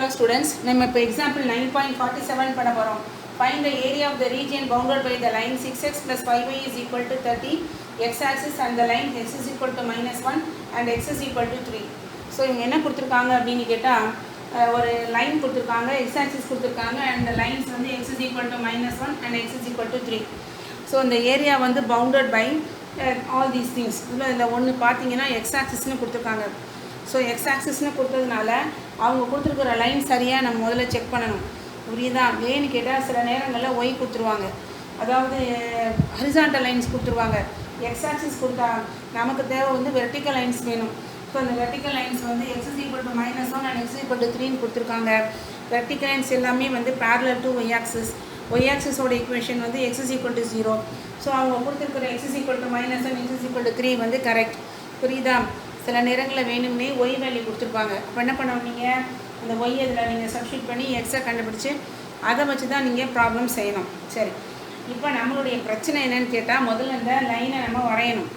Hello students, நம்ம இப்போ example 9.47 பண்ண போகிறோம். Find the area of the region bounded by the line 6x plus 5y is equal to 30, x-axis and the line x is equal to -1 and x is equal to 3. So இவங்க என்ன கொடுத்துருக்காங்க அப்படின்னு கேட்டால் ஒரு line கொடுத்துருக்காங்க, x-axis கொடுத்துருக்காங்க and the lines வந்து x is equal to -1 and x is equal to 3. So இந்த ஏரியா வந்து bounded by all these things. இதில் ஒன்று பார்த்தீங்கன்னா x-axisன்னு கொடுத்துருக்காங்க. ஸோ x-axisன்னு கொடுத்ததுனால அவங்க கொடுத்துருக்குற லைன் சரியாக நம்ம முதல்ல செக் பண்ணணும். புரியுதா? ஏன்னு கேட்டால் சில நேரங்களில் ஒய் கொடுத்துருவாங்க, அதாவது ஹரிசாண்டல் லைன்ஸ் கொடுத்துருவாங்க. x-axis கொடுத்தா நமக்கு தேவை வந்து வெர்டிக்கல் லைன்ஸ் வேணும். ஸோ அந்த வெர்டிக்கல் லைன்ஸ் வந்து x is equal to -1 and x is equal to 3ன்னு கொடுத்துருக்காங்க. வெர்டிக்கல் லைன்ஸ் எல்லாமே வந்து parallel to y-axis. y-axis-ஓட ஈக்குவேஷன் வந்து x is equal to 0. So அவங்க கொடுத்துருக்குற x is equal to -1, x is equal to 3 வந்து correct. புரியுதா? சில நேரங்களில் வேணும்னே ஒய் வேல்யூ கொடுத்துருப்பாங்க. அப்போ என்ன பண்ணுவீங்க, அந்த ஒய் இதில் நீங்கள் சப்ஸ்டியூட் பண்ணி எக்ஸை கண்டுபிடிச்சி அதை வச்சு தான் நீங்கள் ப்ராப்ளம் செய்யணும். சரி, இப்போ நம்மளுடைய பிரச்சனை என்னன்னு கேட்டால் முதல்ல இந்த லைனை நம்ம வரையணும்.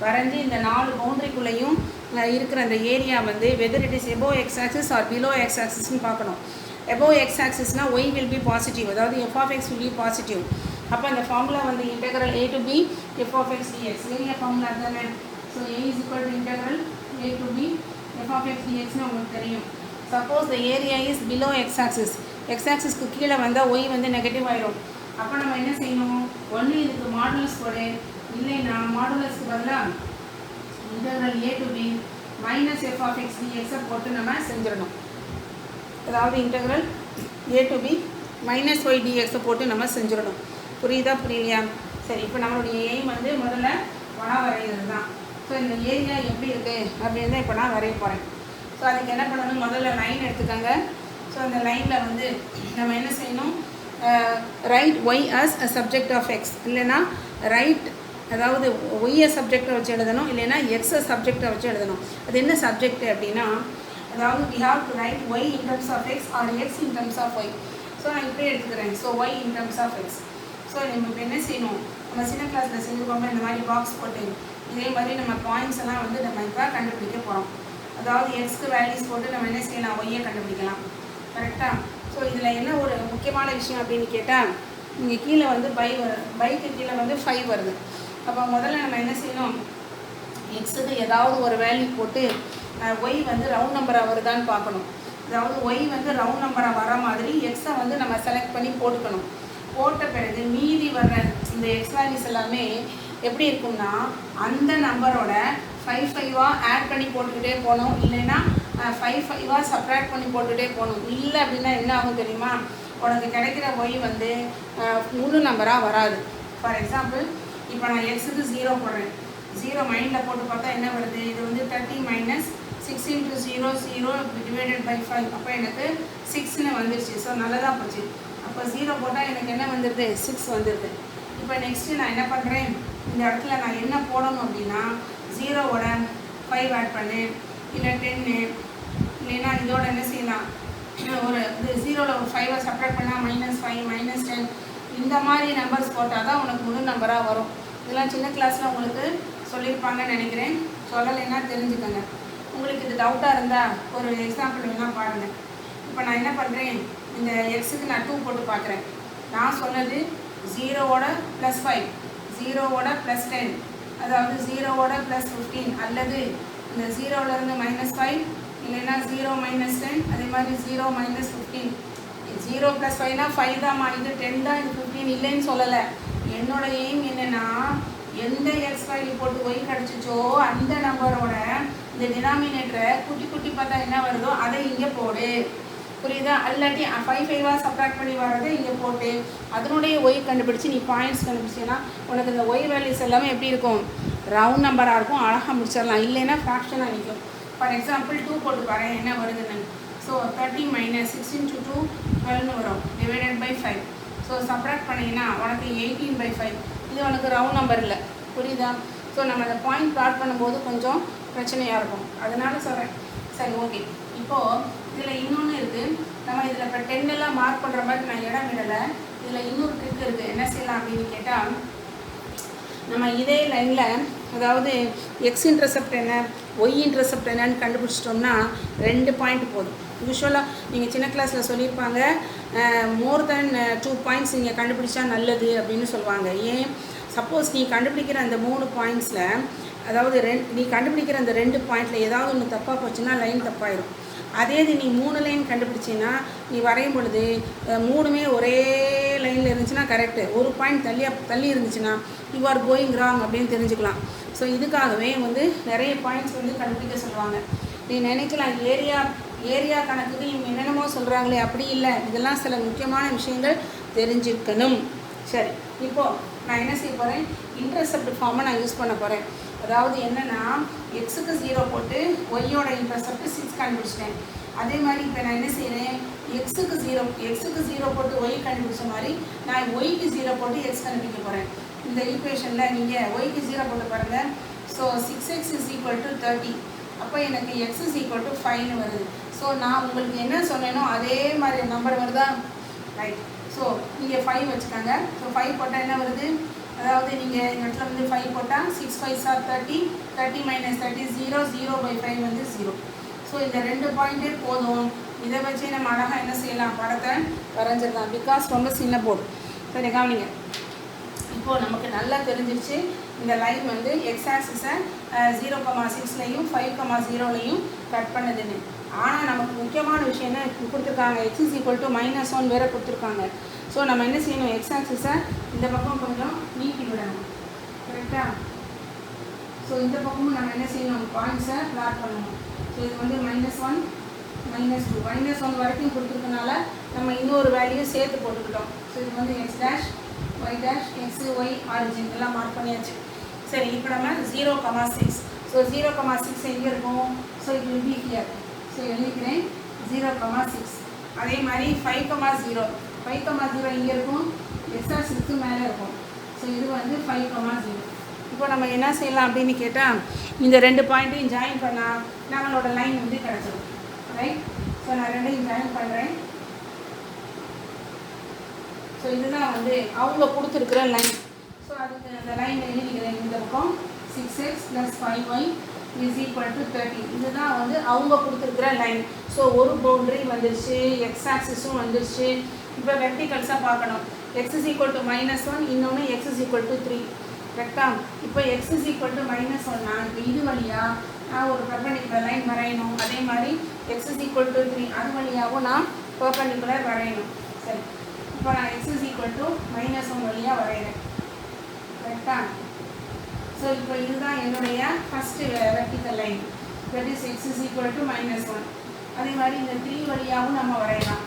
வரைஞ்சி இந்த 4 பவுண்ட்ரிக்குள்ளேயும் இருக்கிற அந்த ஏரியா வந்து whether it is above X axis or below X ஆக்சிஸ்ன்னு பார்க்கணும். எபோவ் எக்ஸ் ஆக்சிஸ்னால் ஒய் வில் பி பாசிட்டிவ், அதாவது F of X will be positive. அப்போ அந்த ஃபார்முலா வந்து integral a to b f of x dx. Area formula தானே. So a is equal to integral a to b f of x dxன்னு உங்களுக்கு தெரியும். Suppose the area is below x axis, x axisக்கு கீழே வந்தால் y வந்து negative ஆயிடும். அப்போ நம்ம என்ன செய்யணும், ஒன்று இதுக்கு மாடுலஸ் போடு, இல்லைன்னா மாடுலஸ்க்கு பதிலாக integral a to b minus f of x dx போட்டு நம்ம செஞ்சிடணும். அதாவது integral a to b minus y dx போட்டு நம்ம செஞ்சிடணும். புரியுதா புரியலையா? சரி, இப்போ நம்மளுடைய எய்ம் வந்து முதல்ல படம் வரைகிறது தான். ஸோ இந்த ஏரியா எப்படி இருக்குது அப்படின்னு தான் இப்போ நான் வரைய போகிறேன். ஸோ அதுக்கு என்ன பண்ணணும், முதல்ல லைன் எடுத்துக்கோங்க. ஸோ அந்த லைனில் வந்து நம்ம என்ன செய்யணும், write y as a subject of x, இல்லைன்னா ரைட் அதாவது ஒய்யை சப்ஜெக்டை வச்சு எழுதணும், இல்லைன்னா எக்ஸை சப்ஜெக்டை வச்சு எழுதணும். அது என்ன சப்ஜெக்ட் அப்படின்னா, அதாவது we have to write y in terms of x or x in terms of y. So நான் இப்படியே எடுத்துக்கிறேன். So y in terms of x. So நம்ம இப்போ என்ன செய்யணும், நம்ம சின்ன கிளாஸில் செஞ்சுக்கோங்க, இந்த மாதிரி பாக்ஸ் போட்டு இதே மாதிரி நம்ம பாயிண்ட்ஸ் எல்லாம் வந்து நம்ம இப்போ கண்டுபிடிக்க போகிறோம். அதாவது எக்ஸ்க்கு வேல்யூஸ் போட்டு நம்ம என்ன செய்யலாம், ஒய்யை கண்டுபிடிக்கலாம். கரெக்டாக? ஸோ இதில் என்ன ஒரு முக்கியமான விஷயம் அப்படின்னு கேட்டால், இங்கே கீழே வந்து பைக்கு கீழே வந்து 5 வருது. அப்போ முதல்ல நம்ம என்ன செய்யணும், எக்ஸுக்கு ஏதாவது ஒரு வேல்யூ போட்டு ஒய் வந்து ரவுண்ட் நம்பராக வருதான்னு பார்க்கணும். அதாவது ஒய் வந்து ரவுண்ட் நம்பராக வர மாதிரி எக்ஸை வந்து நம்ம செலக்ட் பண்ணி போட்டுக்கணும். போட்ட பிறகு மீதி வர்ற இந்த எக்ஸ் வேல்யூஸ் எல்லாமே எப்படி இருக்கும்னா, அந்த நம்பரோட 5 ஆட் பண்ணி போட்டுக்கிட்டே போகணும், இல்லைன்னா 5 சப்ராக்ட் பண்ணி போட்டுகிட்டே போகணும். இல்லை அப்படின்னா என்ன ஆகும் தெரியுமா, உனக்கு கிடைக்கிற ஒய் வந்து முழு நம்பராக வராது. ஃபார் எக்ஸாம்பிள், இப்போ நான் எக்ஸுக்கு 0 போடுறேன். 0 மைண்டில் போட்டு பார்த்தா என்ன வருது, இது வந்து 30 மைனஸ் 6 into 0 0 டிவைடட் பை 5. அப்போ எனக்கு 6ன்னு வந்துருச்சு. ஸோ நல்லதாக போச்சு. அப்போ 0 போட்டால் எனக்கு என்ன வந்துடுது, 6 வந்துடுது. இப்போ நெக்ஸ்ட்டு நான் என்ன பண்ணுறேன், இந்த இடத்துல நான் என்ன போடணும் அப்படின்னா, 0வோட 5 ஆட் பண்ணு, இல்லை 10, இல்லைன்னா இதோட என்ன செய்யலாம், ஒரு இது 0வில் ஒரு 5 செப்ரேட் பண்ணால் -5 -10 இந்த மாதிரி நம்பர்ஸ் போட்டால் தான் உனக்கு முழு நம்பராக வரும். இதெல்லாம் சின்ன கிளாஸில் உங்களுக்கு சொல்லியிருப்பாங்கன்னு நினைக்கிறேன். சொல்லலைன்னா தெரிஞ்சுக்கோங்க. உங்களுக்கு இது டவுட்டாக இருந்தால் ஒரு எக்ஸாம்பிள் வேணால் பாருங்கள். இப்போ நான் என்ன பண்ணுறேன், இந்த எக்ஸுக்கு நான் 2 போட்டு பார்க்குறேன். நான் சொன்னது 0வோட +5, 0வோட +10, அதாவது 0வோட +15, அல்லது இந்த 0விலேருந்து -5, இல்லைன்னா 0 -10, அதே மாதிரி 0 -15. 0 + 5னா 5 தான்மா, இது 10 தான், இது 15 இல்லைன்னு சொல்லலை. என்னோட எய்ம் என்னென்னா, எந்த எக்ஸ் வேல்யூ போட்டு ஒய் கிடச்சிச்சோ அந்த நம்பரோட இந்த டினாமினேட்டரை குட்டி குட்டி பார்த்தா என்ன வருதோ அதை இங்கே போடு. புரியுதா? அல்லாட்டி 5 சப்ராக்ட் பண்ணி வர்றதை இங்கே போட்டு அதனுடைய ஒய் கண்டுபிடிச்சி நீ பாயிண்ட்ஸ் கண்டுபிடிச்சின்னா உனக்கு இந்த ஒய் வேல்யூஸ் எல்லாமே எப்படி இருக்கும், ரவுண்ட் நம்பராக இருக்கும், அழகாக முடிச்சிடலாம். இல்லைன்னா ஃப்ராக்ஷனாக நிற்கும். ஃபார் எக்ஸாம்பிள் 2 போட்டு பாருங்கள் என்ன வருதுன்னு. ஸோ 30 minus 6 into 2 12ன்னு வரும், டிவைடட் பை 5. ஸோ சப்ராக்ட் பண்ணிங்கன்னா உனக்கு 18/5. இது உனக்கு ரவுண்ட் நம்பர் இல்லை. புரியுதா? ஸோ நம்ம அந்த பாயிண்ட் ப்ளாட் பண்ணும்போது கொஞ்சம் பிரச்சனையாக இருக்கும், அதனால சொல்கிறேன். சரி, ஓகே. இப்போது இதில் இன்னொன்று இருக்குது. நம்ம இதில் இப்போ 10 எல்லாம் மார்க் பண்ணுற மாதிரி நான் இடம் விடலை. இதில் இன்னொரு ட்ரிக் இருக்குது. என்ன செய்யலாம் அப்படின்னு கேட்டால், நம்ம இதே லைனில் அதாவது எக்ஸ் இன்டர்செப்ட் என்ன ஒய் இன்டர்செப்ட் என்னன்னு கண்டுபிடிச்சிட்டோம்னா 2 பாயிண்ட் போதும். யூஸ்வலாக நீங்கள் சின்ன கிளாஸில் சொல்லியிருப்பாங்க மோர் தென் 2 பாயிண்ட்ஸ் நீங்கள் கண்டுபிடிச்சா நல்லது அப்படின்னு சொல்லுவாங்க. ஏன்? சப்போஸ் நீ கண்டுபிடிக்கிற அந்த 3 பாயிண்ட்ஸில், அதாவது நீ கண்டுபிடிக்கிற அந்த 2 பாயிண்டில் ஏதாவது ஒன்று தப்பாக போச்சுன்னா லைன் தப்பாயிடும். அதே இது நீ 3 லைன் கண்டுபிடிச்சின்னா நீ வரையும் பொழுது 3மே ஒரே லைனில் இருந்துச்சுன்னா கரெக்டு, ஒரு பாயிண்ட் தள்ளி இருந்துச்சுன்னா யூ ஆர் கோயிங் ராங் அப்படின்னு தெரிஞ்சுக்கலாம். ஸோ இதுக்காகவே வந்து நிறைய பாயிண்ட்ஸ் வந்து கண்டுபிடிக்க சொல்லுவாங்க. நீ நினைக்கலாம் ஏரியா கணக்குக்கு இவங்க என்னென்னமோ சொல்கிறாங்களே, அப்படி இல்லை. இதெல்லாம் சில முக்கியமான விஷயங்கள் தெரிஞ்சுக்கணும். சரி, இப்போது நான் என்ன செய்ய போகிறேன், இன்டர்செப்ட் ஃபார்மை நான் யூஸ் பண்ண போகிறேன். அதாவது என்னென்னா எக்ஸுக்கு 0 போட்டு ஒய்யோட இன்டர்செப்ட் 6 கண்டுபிடிச்சிட்டேன். அதே மாதிரி இப்போ நான் என்ன செய்கிறேன், எக்ஸுக்கு 0 போட்டு ஒய் கண்டுபிடிச்ச மாதிரி நான் ஒய்க்கு 0 போட்டு எக்ஸ் கண்டுபிடிக்க போகிறேன். இந்த ஈக்குவேஷனில் நீங்கள் ஒய்க்கு 0 போட்டு பாருங்கள். So 6x = 30. அப்போ எனக்கு x = 5ன்னு வருது. ஸோ நான் உங்களுக்கு என்ன சொன்னேனோ அதே மாதிரி நம்பர் வருதா? ரைட். ஸோ நீங்கள் 5 வச்சுக்காங்க. ஸோ 5 போட்டால் என்ன வருது, அதாவது நீங்கள் இந்த இடத்துல வந்து 5 போட்டால் 6 5s are 30, 30 - 30 0, 0/5 வந்து 0. ஸோ இந்த 2 பாயிண்ட்டே போதும். இதை வச்சு நம்ம அழகாக என்ன செய்யலாம், படத்தை வரைஞ்சிடலாம். பிகாஸ் ரொம்ப சின்ன போர்டு. சரி, கவனிங்க. இப்போது நமக்கு நல்லா தெரிஞ்சிருச்சு இந்த லைன் வந்து எக்ஸ் ஆக்சிஸை 0,6லையும் 5,0லையும் கட் பண்ணுதுன்னு. ஆனால் நமக்கு முக்கியமான விஷயம் என்ன கொடுத்துருக்காங்க, x = -1 வேறு கொடுத்துருக்காங்க. ஸோ நம்ம என்ன செய்யணும், எக்ஸ் ஆக்சிஸை இந்த பக்கம் கொஞ்சம் நீக்கி விடணும். கரெக்டாக? ஸோ இந்த பக்கமும் நம்ம என்ன செய்யணும், பாயிண்ட்ஸை பிளாட் பண்ணணும். ஸோ இது வந்து -1 -2 -1 வரைக்கும் கொடுத்துருக்கனால நம்ம இன்னொரு வேல்யூ சேர்த்து போட்டுக்கிட்டோம். ஸோ இது வந்து x dash y dash x y origin எல்லாம் மார்க் பண்ணியாச்சு. சரி, இப்போ நம்ம 0,6. ஸோ 0,6 எங்கே இருக்கும், so it will be here. So எழுதிக்கிறேன் 0,6. அதே மாதிரி 5,0 எங்கே இருக்கும், x6க்கு மேலே இருக்கும். ஸோ இது வந்து 5,0. இப்போ நம்ம என்ன செய்யலாம் அப்படின்னு கேட்டால், இந்த 2 பாயிண்ட்டையும் ஜாயின் பண்ணால் நம்மளோட லைன் வந்து கிடச்சிடும். ரைட். ஸோ நான் 2யும் ஜாயின் பண்ணுறேன். ஸோ இதுதான் வந்து அவங்க கொடுத்துருக்குற லைன். ஸோ அதுக்கு அந்த லைன் எழுதிக்கிறேன். இந்த பக்கம் 6x + 5y = 30. இதுதான் வந்து அவங்க கொடுத்துருக்குற லைன். ஸோ ஒரு பவுண்டரி வந்துருச்சு, எக்ஸ் ஆக்சிஸும் வந்துருச்சு. இப்போ வெர்டிகல்ஸாக பார்க்கணும். x = -1, இன்னொன்று x = 3. கரெக்டாக? இப்போ x = -1னா இப்போ இது வழியாக நான் ஒரு பெர்பெண்டிகுலர் லைன் வரையணும். அதே மாதிரி x = 3 அது வழியாகவும் நான் பெர்பெண்டிகுலர் வரையணும். சரி, இப்போ நான் x = -1 வழியாக வரைகிறேன். கரெக்டாக? ஸோ இப்போ இதுதான் என்னுடைய first vertical line. That is x = -1. அதே மாதிரி இந்த 3 வழியாகவும் நம்ம வரையலாம்.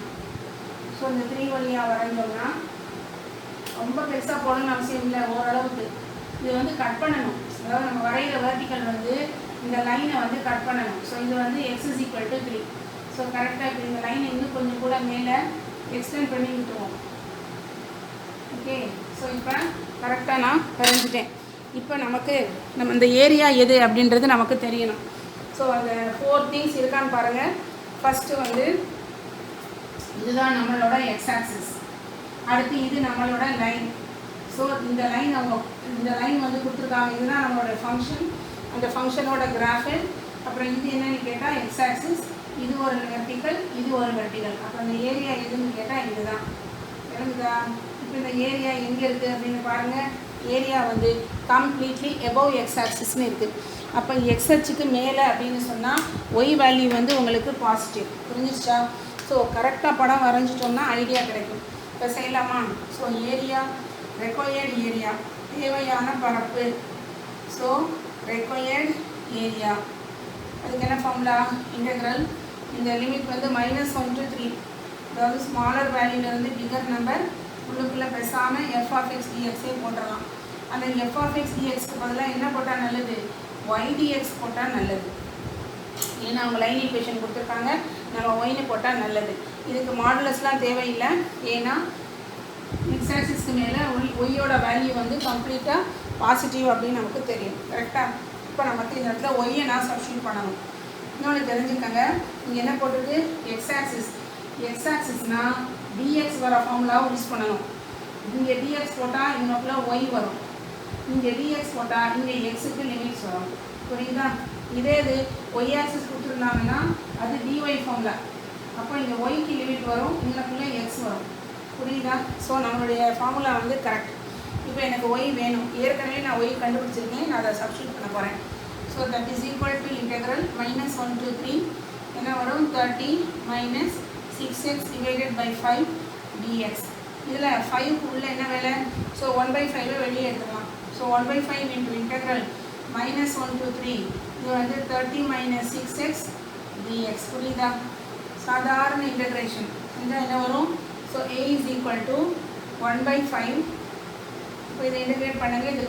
ஸோ இந்த 3 வழியாக வரைஞ்சோம்னா ரொம்ப பெருசாக போடணும்னு அவசியம் இல்லை, ஓரளவுக்கு. இது வந்து கட் பண்ணணும். அதாவது நம்ம வரைகிற வெர்டிக்கல் வந்து இந்த லைனை வந்து கட் பண்ணணும். ஸோ இது வந்து x = 3. ஸோ கரெக்டாக இப்போ இந்த லைனை இன்னும் கொஞ்சம் கூட மேலே எக்ஸ்டெண்ட் பண்ணி விட்டுருவோம். ஓகே. ஸோ இப்போ கரெக்டாக நான் வரைஞ்சிட்டேன். இப்போ நம்ம இந்த ஏரியா எது அப்படின்றது நமக்கு தெரியணும். ஸோ அந்த 4 திங்ஸ் இருக்கான்னு பாருங்கள். ஃபஸ்ட்டு வந்து இதுதான் நம்மளோட எக்ஸ் ஆக்சிஸ். அடுத்து இது நம்மளோட லைன். ஸோ இந்த லைன் வந்து கொடுத்துருக்காங்க. இதுதான் நம்மளோட ஃபங்க்ஷன், அந்த ஃபங்க்ஷனோட கிராஃபு. அப்புறம் இது என்னன்னு கேட்டால் எக்ஸ் ஆக்சிஸ், இது ஒரு வெர்டிக்கல், இது ஒரு வெர்டிக்கல். அப்புறம் இந்த ஏரியா எதுன்னு கேட்டால் இதுதான். தெரியுதா? இப்போ இந்த ஏரியா எங்கே இருக்குது அப்படின்னு பாருங்கள். ஏரியா வந்து கம்ப்ளீட்லி எபவ் எக்ஸ் ஆக்சிஸ்னு இருக்குது. அப்போ எக்ஸ் அச்சுக்கு மேலே அப்படின்னு சொன்னால் ஒய் வேல்யூ வந்து உங்களுக்கு பாசிட்டிவ். புரிஞ்சிச்சா? ஸோ கரெக்டாக படம் வரைஞ்சிட்டோம்னா ஐடியா கிடைக்கும். இப்போ செய்யலாமா? ஸோ ஏரியா, ரெக்வயர்டு ஏரியா, தேவையான பரப்பு. ஸோ ரெக்வயர்டு ஏரியா, அதுக்கு என்ன ஃபார்முலா, இன்டெக்ரல். இந்த லிமிட் வந்து -1 to 3, அதாவது ஸ்மாலர் வேல்யூலேருந்து பிகர் நம்பர் உள்ளுக்குள்ளே பேசாமல் f(x) dx போட்டுடலாம். அந்த f(x) dxக்கு பதிலாக என்ன போட்டால் நல்லது, y dx போட்டால் நல்லது. ஏன்னா அவங்க லைன் ஈக்குவேஷன் கொடுத்துருக்காங்க, நம்ம ஒய்னு போட்டால் நல்லது. இதுக்கு மாடுலஸ்லாம் தேவையில்லை. ஏன்னா எக்ஸ் ஆக்சிஸ்க்கு மேலே ஒய்யோட வேல்யூ வந்து கம்ப்ளீட்டாக பாசிட்டிவ் அப்படின்னு நமக்கு தெரியும். கரெக்டாக? இப்போ நமக்கு இந்த இடத்துல ஒய்யை நான் சப்ஸ்டியூட் பண்ணணும். இன்னொன்று தெரிஞ்சுக்கங்க, இங்கே என்ன போட்டிருக்கு, எக்ஸ் ஆக்சிஸ். எக்ஸ் ஆக்சிஸ்னால் டிஎக்ஸ் வர ஃபார்முலாவும் யூஸ் பண்ணணும். இங்கே டிஎக்ஸ் போட்டால் இன்னொக்குள்ள ஒய் வரும், இங்கே டிஎக்ஸ் போட்டால் இங்கே எக்ஸுக்கு லிமிட்ஸ் வரும். புரியுதா? இதே இது ஒய் ஆக்சிஸ் கொடுத்துருந்தாங்கன்னா அது டிஒய் ஃபார்முலா. அப்போ இங்கே ஒய்க்கு லிமிட் வரும், இங்கக்குள்ளே எக்ஸ் வரும். புரியுதா? ஸோ நம்மளுடைய ஃபார்முலா வந்து கரெக்ட். இப்போ எனக்கு ஒய் வேணும், ஏற்கனவே நான் ஒய் கண்டுபிடிச்சிருக்கேன், நான் அதை சப்ஸ்டியூட் பண்ண போகிறேன். So that is equal to integral -1 to 3 என்ன வரும் 30 minus 6x divided by 5 dx. இதில் 5க்கு உள்ள என்ன வேலை? ஸோ 1/5 வெளியே எடுத்துக்கலாம். ஸோ 1/5 இன்ட்டு இன்டெக்ரல் -1 to 3 இது வந்து 30 minus 6x dx. புரியுதா? சாதாரண இன்டெக்ரேஷன் செஞ்சால் என்ன வரும்? So a is equal to 1/5. இப்போ இதை இன்டெகிரேட் பண்ணுங்க, இது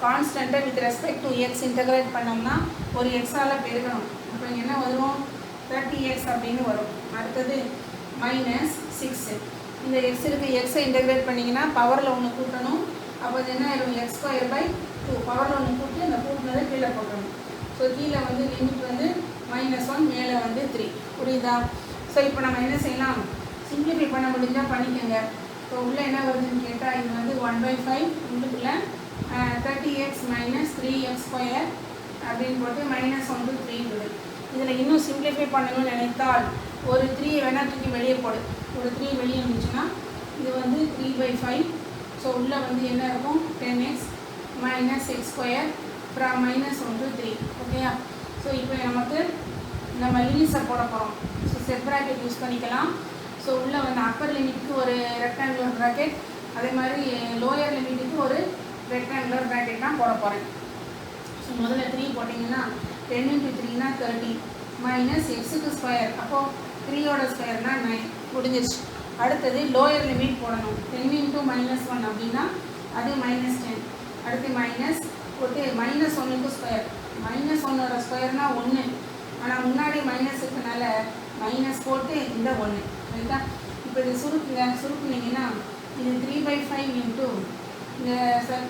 கான்ஸ்டண்ட்டை with respect to X integrate பண்ணோம்னா ஒரு எக்ஸால் பெருக்கணும். அப்போ இங்கே என்ன வரும்? 30x அப்படின்னு வரும். அடுத்தது -6. இந்த எக்ஸ் இருக்குது, எக்ஸை இன்டெகிரேட் பண்ணிங்கன்னா பவரில் ஒன்று கூட்டணும். அப்போ அது என்ன ஆயிடும்? x²/2 பவரில் ஒன்று கூட்டி அந்த கூட்டினதை கீழே போட்டணும். ஸோ கீழே வந்து லிமிட் வந்து -1, மேலே வந்து 3. புரியுதா? ஸோ இப்போ நம்ம என்ன செய்யலாம்? சிம்பிளிஃபை பண்ண முடிஞ்சால் பண்ணிக்கோங்க. ஸோ உள்ளே என்ன வருதுன்னு கேட்டால் இது வந்து 1/5 உள்ளுக்குள்ள 30x - 3x² அப்படின்னு போட்டு -1 to 3 வருது. இதில் இன்னும் சிம்பிளிஃபை பண்ணணும்னு நினைத்தால் ஒரு 3 வேணால் தூக்கி வெளியே போடு. ஒரு 3 வெளியே இருந்துச்சுன்னா இது வந்து 3/5. ஸோ உள்ளே வந்து என்ன இருக்கும்? 10x - x² from -1 to 3. ஓகேயா? ஸோ இப்போ நமக்கு நம்ம லிமிட்ஸை போட போகிறோம். ஸோ செட் ப்ராக்கெட் யூஸ் பண்ணிக்கலாம். ஸோ உள்ளே வந்து அப்பர் லிமிட்டுக்கு ஒரு ரெக்டாங்குலர் ப்ராக்கெட், அதே மாதிரி லோயர் லிமிட்டுக்கு ஒரு ரெக்டாங்குலர் ப்ராக்கெட் தான் போட போகிறேன். ஸோ முதல்ல 3 போட்டிங்கன்னா 10 into 3 = 30 minus x-க்கு ஸ்கொயர், அப்போது 3யோட ஸ்கொயர்னா 9. முடிஞ்சிருச்சு. அடுத்தது லோயர் லிமிட் போடணும். 10 into -1 அப்படின்னா அது -10. அடுத்து மைனஸ் போட்டு -1க்கு ஸ்கொயர், -1ஓட ஸ்கொயர்னா 1. ஆனால் முன்னாடி மைனஸ் இருக்கனால மைனஸ் போட்டு இந்த 1. ரைட்டா? இப்போ இது சுருக்குனீங்கன்னா இது 3/5 இன்ட்டு இந்த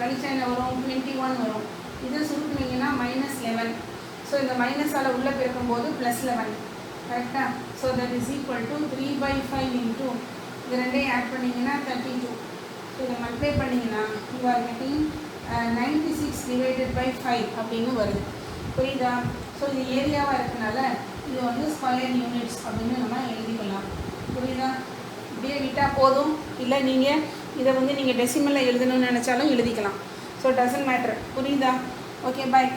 கழிச்சா என்ன வரும்? 21 வரும். இதை சுருக்குனீங்கன்னா -11. ஸோ இந்த மைனஸால் உள்ளே பெருக்கும்போது +11. கரெக்டாக? So that is equal to 3/5 into இது ரெண்டையும் ஆட் பண்ணிங்கன்னா 32. ஸோ இதை மல்டிப்ளை பண்ணிங்கன்னா you are getting 96 divided by 5 அப்படின்னு வருது. புரியுதா? ஸோ இது ஏரியாவாக இருக்கனால இது வந்து ஸ்கொயர் யூனிட்ஸ் அப்படின்னு நம்ம எழுதிக்கலாம். புரியுதா? இப்படியே விட்டால் போதும், இல்லை நீங்கள் இதை வந்து நீங்கள் டெசிமலில் எழுதணும்னு நினச்சாலும் எழுதிக்கலாம். So doesn't matter. புரியுதா? ஓகே, பாய்.